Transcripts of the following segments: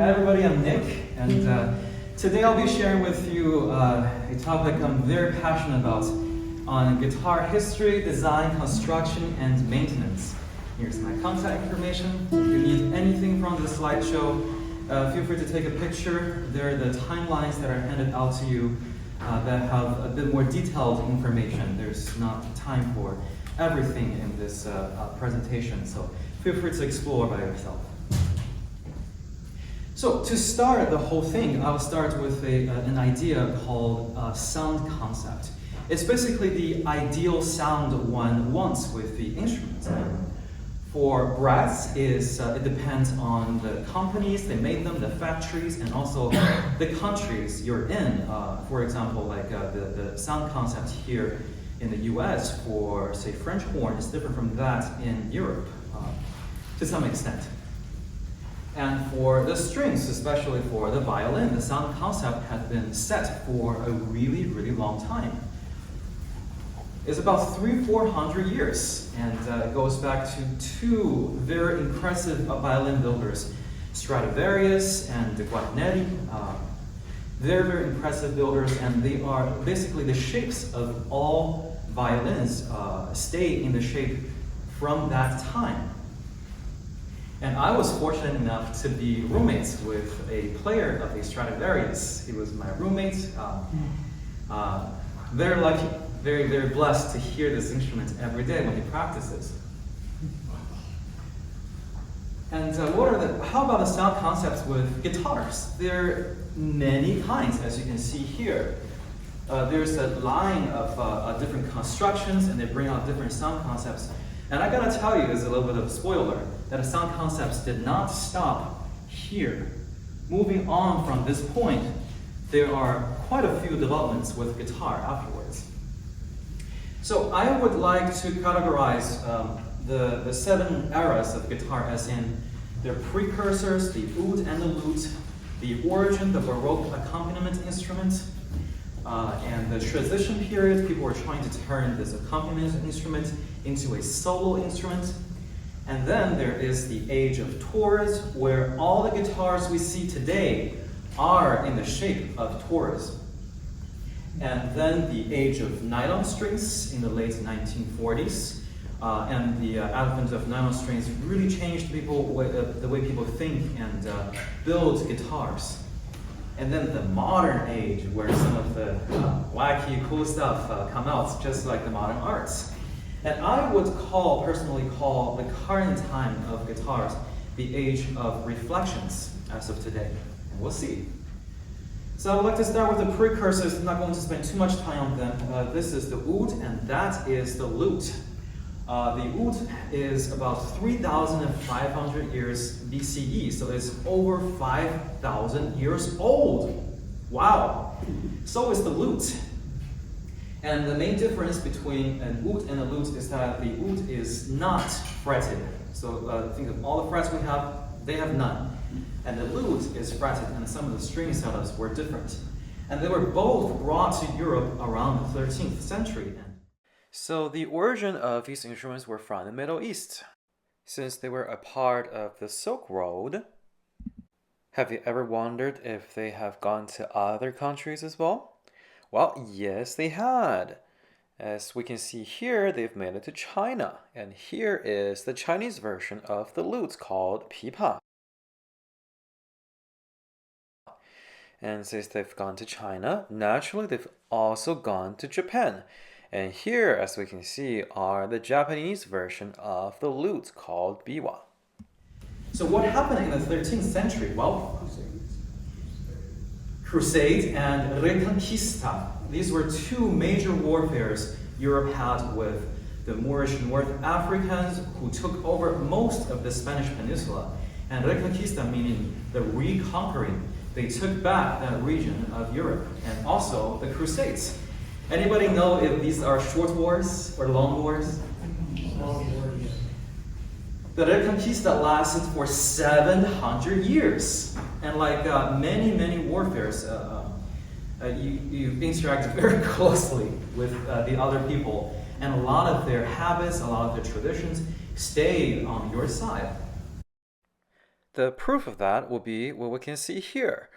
Hi everybody, I'm Nick, and today I'll be sharing with you a topic I'm very passionate about on guitar history, design, construction, and maintenance. Here's my contact information. If you need anything from the slideshow, feel free to take a picture. There are the timelines that are handed out to you that have a bit more detailed information. There's not time for everything in this presentation, so feel free to explore by yourself. So to start the whole thing, I'll start with an idea called sound concept. It's basically the ideal sound one wants with the instrument. For brass, it depends on the companies, they made them, the factories, and also the countries you're in. For example, like the sound concept here in the US for, say, French horn is different from that in Europe to some extent. And for the strings, especially for the violin, the sound concept has been set for a really, really long time. It's about 300-400 years, and it goes back to two very impressive violin builders, Stradivarius and Guarneri. Very, very impressive builders, and they are basically the shapes of all violins stay in the shape from that time. And I was fortunate enough to be roommates with a player of the Stradivarius. He was my roommate. Very lucky, very, very blessed to hear this instrument every day when he practices. And how about the sound concepts with guitars? There are many kinds, as you can see here. There's a line of different constructions, and they bring out different sound concepts. And I gotta tell you, as a little bit of a spoiler, that the sound concepts did not stop here. Moving on from this point, there are quite a few developments with guitar afterwards. So I would like to categorize the 7 eras of guitar as in their precursors, the Oud and the Lute, the origin, the Baroque accompaniment instrument, and the transition period. People were trying to turn this accompaniment instrument into a solo instrument. And then there is the Age of Torres, where all the guitars we see today are in the shape of Torres. And then the Age of Nylon Strings in the late 1940s. And the advent of nylon strings really changed the way people think and build guitars. And then the modern age, where some of the wacky, cool stuff come out, just like the modern arts. And I would personally call the current time of guitars the age of reflections as of today. And we'll see. So I would like to start with the precursors. I'm not going to spend too much time on them. This is the Oud, and that is the Lute. The Oud is about 3,500 years BCE, so it's over 5,000 years old. Wow! So is the Lute. And the main difference between an Oud and a Lute is that the Oud is not fretted. So think of all the frets we have, they have none. And the Lute is fretted, and some of the string setups were different. And they were both brought to Europe around the 13th century. So the origin of these instruments were from the Middle East, since they were a part of the Silk Road. Have you ever wondered if they have gone to other countries as well? Well, yes, they had. As we can see here, they've made it to China, and here is the Chinese version of the lute called pipa. And since they've gone to China, naturally they've also gone to Japan. And here, as we can see, are the Japanese version of the lute called biwa. So what happened in the 13th century? Well, Crusades and Reconquista. These were two major warfares Europe had with the Moorish North Africans who took over most of the Spanish peninsula. And Reconquista meaning the reconquering. They took back that region of Europe. And also the Crusades. Anybody know if these are short wars or long wars? Long wars. The Reconquista lasted for 700 years. And like many, many warfares, you interact very closely with the other people. And a lot of their habits, a lot of their traditions stayed on your side. The proof of that will be what we can see here.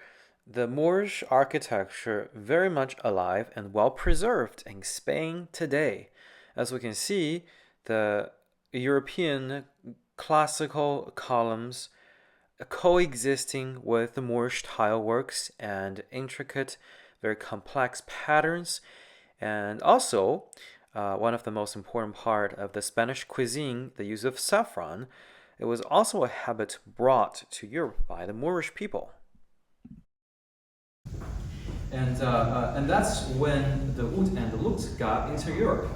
The Moorish architecture very much alive and well preserved in Spain today. As we can see, the European classical columns coexisting with the Moorish tile works and intricate, very complex patterns. And also, one of the most important part of the Spanish cuisine, the use of saffron, it was also a habit brought to Europe by the Moorish people. And that's when the Oud and the Lute got into Europe.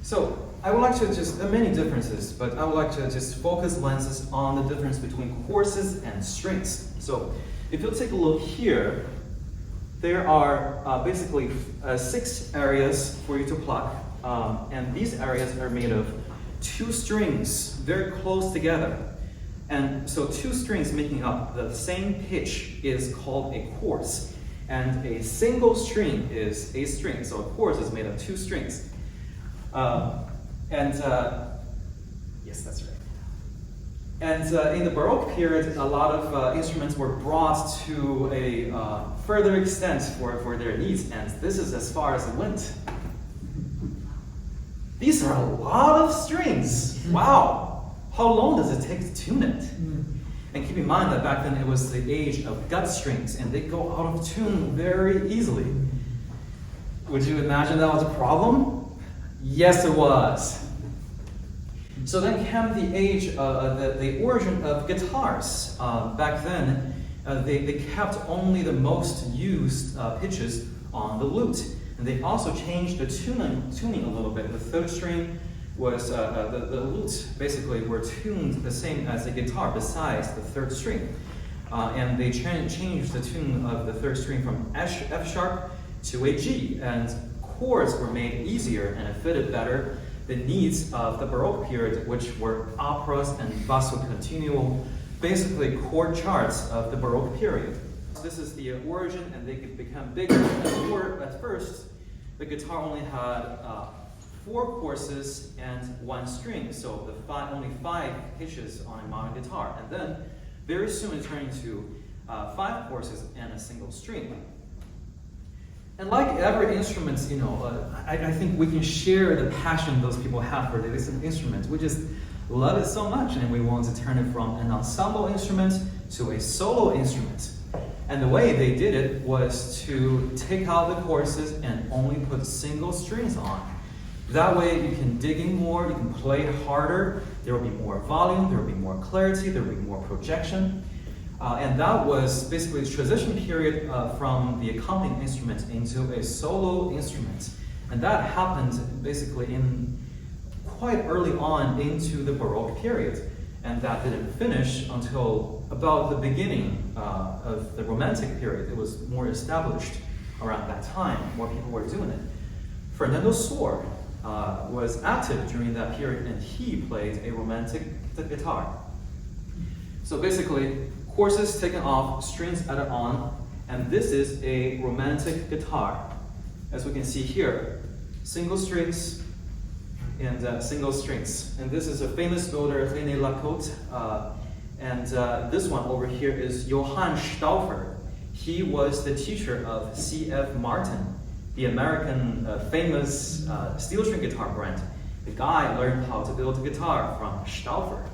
So I would like to there are many differences, but I would like to just focus lenses on the difference between courses and strings. So if you'll take a look here, there are basically 6 areas for you to pluck, and these areas are made of 2 strings very close together. And so 2 strings making up the same pitch is called a course. And a single string is a string. So a course is made of 2 strings. Yes, that's right. And in the Baroque period, a lot of instruments were brought to a further extent for their needs. And this is as far as it went. These are a lot of strings. Wow. How long does it take to tune it? And keep in mind that back then it was the age of gut strings, and they go out of tune very easily. Would you imagine that was a problem? Yes, it was. So then came the age, the origin of guitars. Back then, they kept only the most used pitches on the lute. And they also changed the tuning a little bit. The 3rd string was, the lute basically were tuned the same as the guitar besides the 3rd string. And they changed the tune of the 3rd string from F sharp to a G. And chords were made easier and it fitted better the needs of the Baroque period, which were operas and basso continuo, basically chord charts of the Baroque period. This is the origin, and they could become bigger. At first, the guitar only had 4 courses and 1 string, so only 5 pitches on a modern guitar. And then, very soon it turned into 5 courses and a single string. And like every instrument, I think we can share the passion those people have for this instrument. We just love it so much, and we want to turn it from an ensemble instrument to a solo instrument. And the way they did it was to take out the courses and only put single strings on. That way you can dig in more, you can play harder, there will be more volume, there will be more clarity, there will be more projection. And that was basically the transition period from the accompanying instrument into a solo instrument. And that happened basically in quite early on into the Baroque period. And that didn't finish until about the beginning of the Romantic period. It was more established around that time, more people were doing it. Fernando Sor was active during that period, and he played a Romantic guitar. So basically, courses taken off, strings added on, and this is a Romantic guitar. As we can see here, single strings and single strings. And this is a famous builder, René Lacote. And this one over here is Johann Stauffer. He was the teacher of C.F. Martin, the American famous steel string guitar brand. The guy learned how to build a guitar from Stauffer.